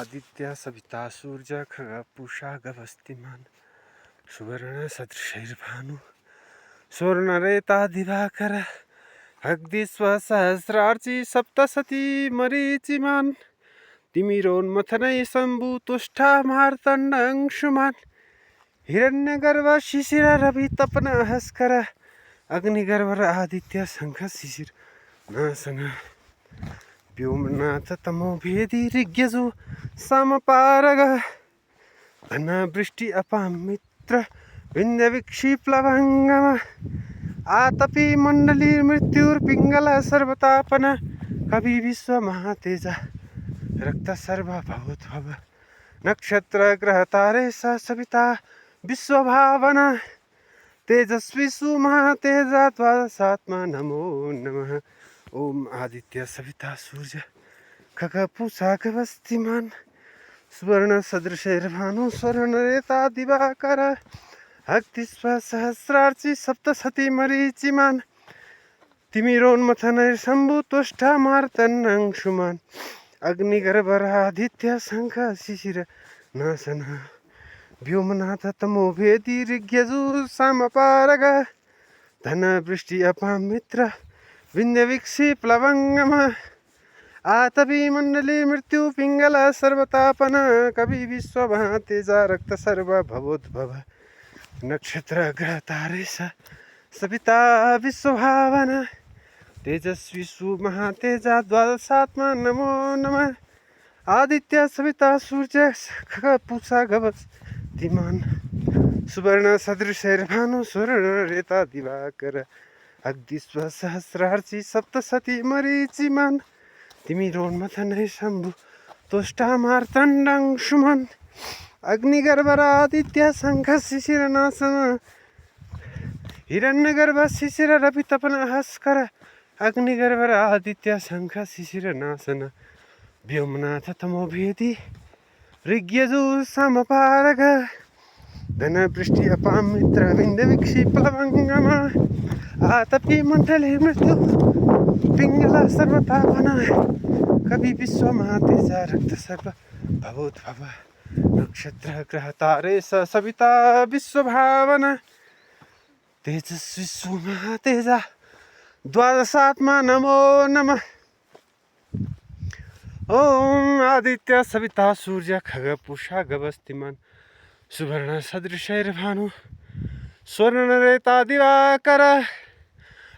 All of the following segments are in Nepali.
आदित्य सविता सूर्य खग पूषा गवस्तिमान सुवर्ण सदृशैर्भानु स्वर्णरेता दिवाकर अग्निस्व सहस्रार्ची सप्तसती मरीचिमान तिमिरोन्मथनै सम्भूतुष्ठा मार्तण्ड अंशुमान हिरण्यगर्भ शिशिर रवि तपन हस्कर अग्निगर्भ आदित्य शंख शिशिर नासन व्योमनाथ तमो भेदी ऋग्यजु समपारग अनावृष्टि अपामित्र विंध्य विक्षिप्लवंगम आतपी मंडली मृत्युर्पिंगल सर्वतापन कवि विश्व महातेजा रक्त सर्व भवोद्भव नक्षत्र ग्रह तारे सविता विश्व भावना तेजस्वी सुमहातेजा द्वादशात्मा नमो नमः। ओम आदित्य सविता सूर्य खग पूषा गवस्तिमान सुवर्ण सदृशैर्भानु स्वर्णरेता दिवाकर अग्निस्व सहस्रार्ची सप्तसती मरीचिमान तिमिरोन्मथनैर्शम्भुतुष्ठा मार्तण्ड अंशुमान अग्निगर्भरादित्य शंख शिशिर नासन व्योमनाथ तमो भेदी ऋग्यजु समपारग धन वृष्टि अपामित्र विंध्य विक्षिप्लवंगम आतपी मंडली मृत्यु पिंगल सर्वतापन कवि विश्व महातेजा रक्त सर्व भवोद्भव नक्षत्र ग्रह तारे सविता विश्व भावना तेजस्वी सुमहातेजा द्वादशात्मा नमो नमः। आदित्य सविता सूर्य खग पूषा गवस्तिमान सुवर्ण सदृशैर्भानु स्वर्णरेता दिवाकर अग्निस्व सहस्रार्ची सप्तसती मरीचिमान तिमिरोन्मथनै शम्भुतुष्ठा मार्तण्ड अंशुमान अग्निगर्भरादित्य शंख शिशिर नासन हिरण्यगर्भ शिशिर रवि तपन हस्कर अग्निगर्भरादित्य शंख शिशिर नासन व्योमनाथ तमो भेदी ऋग्यजु समपारग धन वृष्टि अपामित्र विंध्य विक्षिप्लवंगम आतपी मंडले मृत्यु पिंगल सर्वतापन कवि विश्व महातेजा रक्त सर्व भवोद्भव नक्षत्र ग्रह तारे सविता विश्व भावना तेजस्वी सुमहातेजा द्वादशात्मा नमो नमः। ओम आदित्य सविता सूर्य खग पूषा गवस्तिमान सुवर्ण सदृशैर्भानु स्वर्णरेता दिवाकर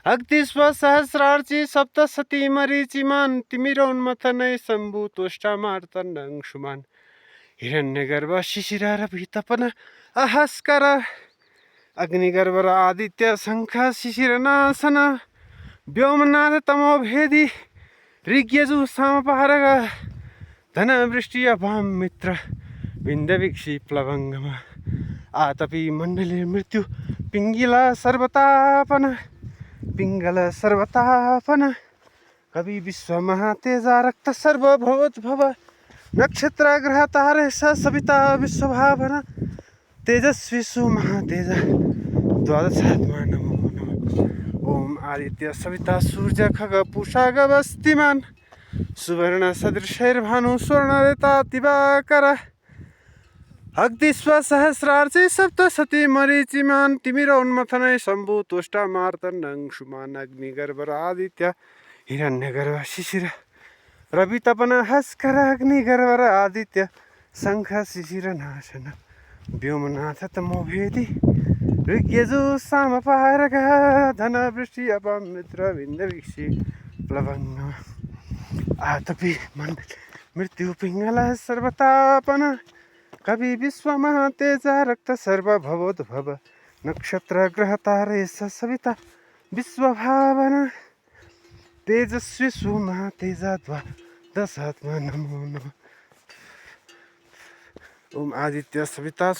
अग्निस्व सहस्रार्ची सप्तसती मरीचिमान तिमिरोन्मथनै शम्भुतुष्ठा मार्तण्ड अंशुमान हिरण्यगर्भ शिशिर रवि तपन अहस्कर अग्निगर्भ आदित्य शंख शिशिर नासन व्योमनाथ तमो भेदी ऋग्यजु समपारग धन वृष्टि अपामित्र विंध्य विक्षिप्लवंगम आतपी मंडले मृत्यु पिंगल सर्वतापन कवि विश्व महातेजा रक्त सर्व भवोद्भव नक्षत्र ग्रह तारे सविता विश्व भावना तेजस्वी सुमहातेजा द्वादशात्मा नमो नमः। ओम आदित्य सविता सूर्य खग पूषा गवस्तिमान सुवर्ण सदृशैर्भानु स्वर्णरेता दिवाकर अग्निस्व सहस्रार्ची सप्तसती मरीचिमान तिमिरोन्मथनै शम्भुतुष्ठा मार्तण्ड अंशुमान अग्निगर्भरादित्य हिरण्यगर्भ शिशिर रवि तपन हस्कर अग्निगर्भ आदित्य शंख शिशिर नाशन व्योमनाथ तमो भेदी ऋग्यजु समपारग धन वृष्टि अपामित्र विंध्य विक्षिप्लवंगम आतपी मंडले मृत्यु पिंगल सर्वतापन कवि विश्व महातेजा रक्त सर्व भवोद्भव नक्षत्र ग्रह तारे सविता विश्व भावना तेजस्वी सुमहातेजा द्वादशात्मा नमो नमः। ओम आदित्य सविता